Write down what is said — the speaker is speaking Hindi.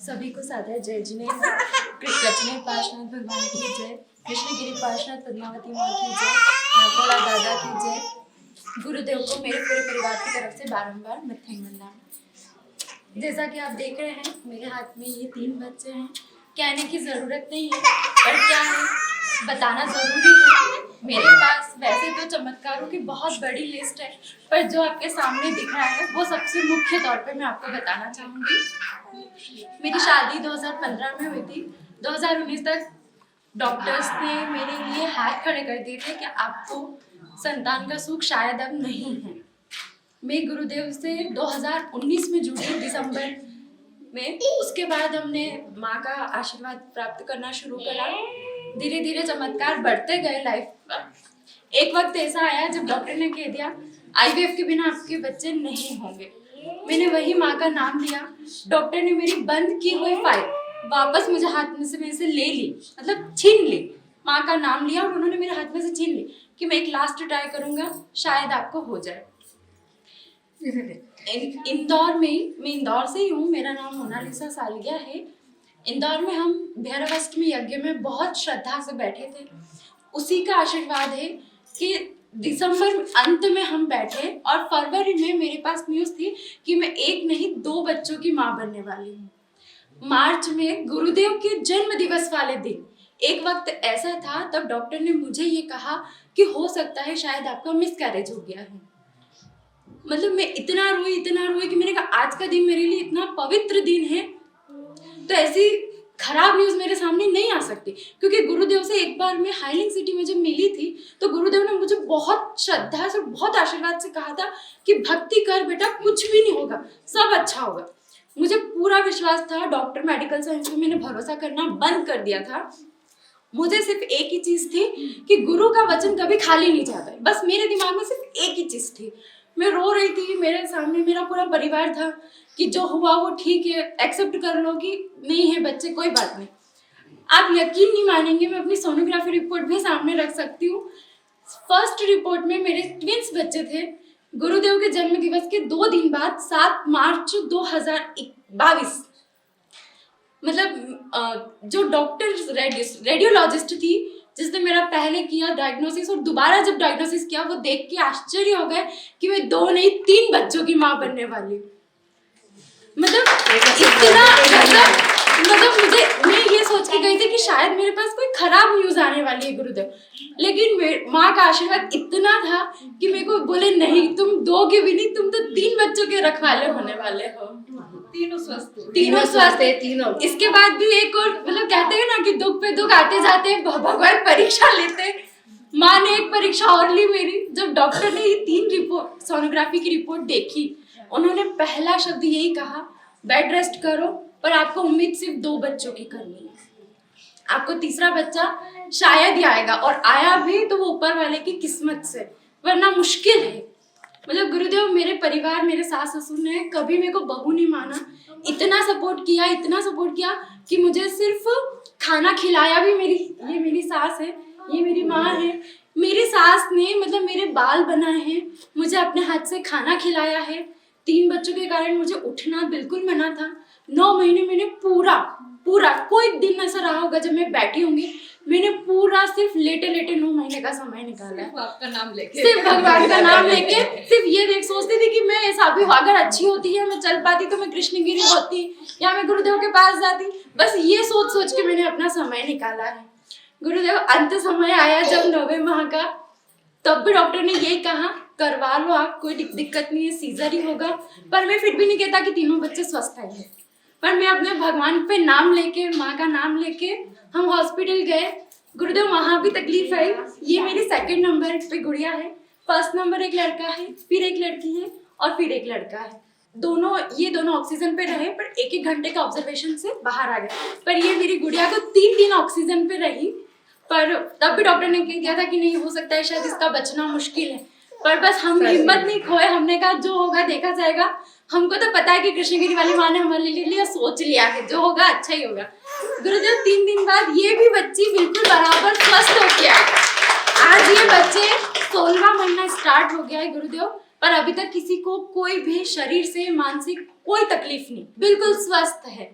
सभी को सादर जय जिनेन्द्र कृष्ण पार्श्वनाथ भगवान की जय, कृष्णगिरी पार्श्वनाथ पद्मावती माँ की जय, नाकोड़ा दादा की जय। गुरुदेव को मेरे पूरे परिवार की तरफ से बारंबार मत्थे वंदना। जैसा कि आप देख रहे हैं मेरे हाथ में ये 3 बच्चे हैं। कहने की ज़रूरत नहीं है, पर क्या है बताना ज़रूरी है। मेरे पास वैसे तो चमत्कारों की बहुत बड़ी लिस्ट है, पर जो आपके सामने दिख रहा है वो सबसे मुख्य तौर पे मैं आपको बताना चाहूँगी। मेरी शादी 2015 में हुई थी। 2019 तक डॉक्टर्स ने मेरे लिए हाथ खड़े कर दिए थे कि आपको संतान का सुख शायद अब नहीं है। मैं गुरुदेव से 2019 में जुड़ी दिसंबर में। उसके बाद हमने माँ का आशीर्वाद प्राप्त करना शुरू करा। धीरे धीरे चमत्कार बढ़ते गए लाइफ पर। एक वक्त ऐसा आया जब डॉक्टर ने कह दिया IVF के बिना आपके बच्चे नहीं होंगे। मैंने वही माँ का नाम लिया। डॉक्टर ने मेरी बंद की हुई फाइल वापस मुझे हाथ में से ले ली, मतलब छीन ली। माँ का नाम लिया और उन्होंने मेरे हाथ में से छीन ली कि मैं एक लास्ट ट्राई करूंगा, शायद आपको हो जाए। इंदौर में, मैं इंदौर से ही हूँ, मेरा नाम मोनालिसा सालिया है। इंदौर में हम भैरवाष्टमी यज्ञ में बहुत श्रद्धा से बैठे थे। उसी का आशीर्वाद है कि दिसंबर अंत में हम बैठे और फरवरी में मेरे पास न्यूज़ थी कि मैं एक नहीं 2 बच्चों की माँ बनने वाली हूँ। मार्च में गुरुदेव के जन्म दिवस वाले दिन एक वक्त ऐसा था, तब डॉक्टर ने मुझे ये कहा कि हो सकता है शायद आपका मिसकैरेज हो गया है। मतलब मैं इतना रोई कि मैंने कहा आज का दिन मेरे लिए इतना पवित्र दिन है, तो ऐसी खराब न्यूज़ मेरे सामने नहीं आ सकती। क्योंकि गुरुदेव से एक बार मैं हाइलिंग सिटी में जब मिली थी तो गुरुदेव ने मुझे बहुत श्रद्धा से, बहुत आशीर्वाद से कहा था कि भक्ति कर बेटा, कुछ भी नहीं होगा, सब अच्छा होगा। मुझे पूरा विश्वास था। डॉक्टर, मेडिकल साइंस में मैंने भरोसा करना बंद कर दिया था। मुझे सिर्फ एक ही चीज़ थी कि गुरु का वचन कभी खाली नहीं जाता है। बस मेरे दिमाग में सिर्फ एक ही चीज़ थी। मैं रो रही थी, मेरे सामने मेरा पूरा परिवार था कि जो हुआ वो ठीक है, एक्सेप्ट कर लो कि नहीं है बच्चे, कोई बात नहीं। आप यकीन नहीं मानेंगे, मैं अपनी सोनोग्राफी रिपोर्ट भी सामने रख सकती हूँ। फर्स्ट रिपोर्ट में मेरे ट्विंस बच्चे थे। गुरुदेव के जन्म दिवस के 2 दिन बाद 7 मार्च 2022, मतलब जो डॉक्टर रेडियोलॉजिस्ट थी जिसने मेरा पहले किया डायग्नोसिस और दोबारा जब डायग्नोसिस किया, वो देख के आश्चर्य हो गए कि मैं 2 नहीं 3 बच्चों की माँ बनने वाली हूँ। मतलब इतना मैं ये सोच के गई थी कि शायद मेरे पास कोई खराब न्यूज आने वाली है गुरुदेव, लेकिन माँ का आशीर्वाद इतना था कि मेरे को बोले नहीं, तुम 2 के भी नहीं, तुम तो 3 बच्चों के रखवाले होने वाले हो। तीनों स्वस्थ है तीनों। इसके बाद भी एक और, मतलब कहते हैं ना कि दुख पे दुख आते जाते हैं, भगवान परीक्षा लेते। माँ ने एक परीक्षा और ली मेरी। जब डॉक्टर ने ये 3 रिपोर्ट, सोनोग्राफी की रिपोर्ट देखी, उन्होंने पहला शब्द यही कहा, बेड रेस्ट करो, पर आपको उम्मीद सिर्फ 2 बच्चों की करनी है। आपको तीसरा बच्चा शायद ही आएगा, और आया भी तो वो ऊपर वाले की किस्मत से, वरना मुश्किल है। मतलब गुरुदेव, मेरे परिवार, मेरे सास ससुर ने कभी मेरे को बहू नहीं माना। इतना सपोर्ट किया कि मुझे सिर्फ खाना खिलाया भी ये मेरी सास है, ये मेरी माँ है। मेरी सास ने मतलब मेरे बाल बनाए हैं, मुझे अपने हाथ से खाना खिलाया है। 3 बच्चों के कारण मुझे उठना बिल्कुल मना था। 9 महीने मैंने पूरा कोई दिन ऐसा रहा होगा जब मैं बैठी होंगी, मैंने पूरा सिर्फ लेटे 9 महीने का समय निकाला है। सिर्फ भगवान का नाम लेके सिर्फ ये देख सोचती थी कि मैं ऐसा भी अगर अच्छी होती है, मैं चल पाती तो मैं कृष्णगिरी होती या मैं गुरुदेव के पास जाती। बस ये सोच के मैंने अपना समय निकाला है। गुरुदेव, अंत समय आया जब 9वें माह का, तब भी डॉक्टर ने यही कहा करवा लो आप, कोई दिक्कत नहीं है, सीजर ही होगा। पर मैं फिर भी नहीं कहता कि तीनों बच्चे स्वस्थ आएंगे। पर मैं अपने भगवान पे नाम लेके, माँ का नाम लेके हम हॉस्पिटल गए। गुरुदेव, वहाँ भी तकलीफ है। ये मेरी 2nd नंबर पे गुड़िया है। 1st नंबर एक लड़का है, फिर एक लड़की है और फिर एक लड़का है। ये दोनों ऑक्सीजन पे रहे, पर 1-1 घंटे का ऑब्जर्वेशन से बाहर आ गए। पर ये मेरी गुड़िया को 3 दिन ऑक्सीजन पे रही, पर तब भी डॉक्टर ने कह दिया था कि नहीं हो सकता है, शायद इसका बचना मुश्किल है। पर बस हम हिम्मत नहीं खोए। हमने कहा जो होगा देखा जाएगा। हमको तो पता है कि कृष्णगिरी वाली माँ ने हमारे लिए सोच लिया है, जो होगा अच्छा ही होगा। गुरुदेव, 3 दिन बाद ये भी बच्ची बिल्कुल बराबर स्वस्थ हो गया है। आज ये बच्चे 16वां महीना स्टार्ट हो गया है गुरुदेव, पर अभी तक किसी को कोई भी शरीर से, मानसिक कोई तकलीफ नहीं, बिल्कुल स्वस्थ है।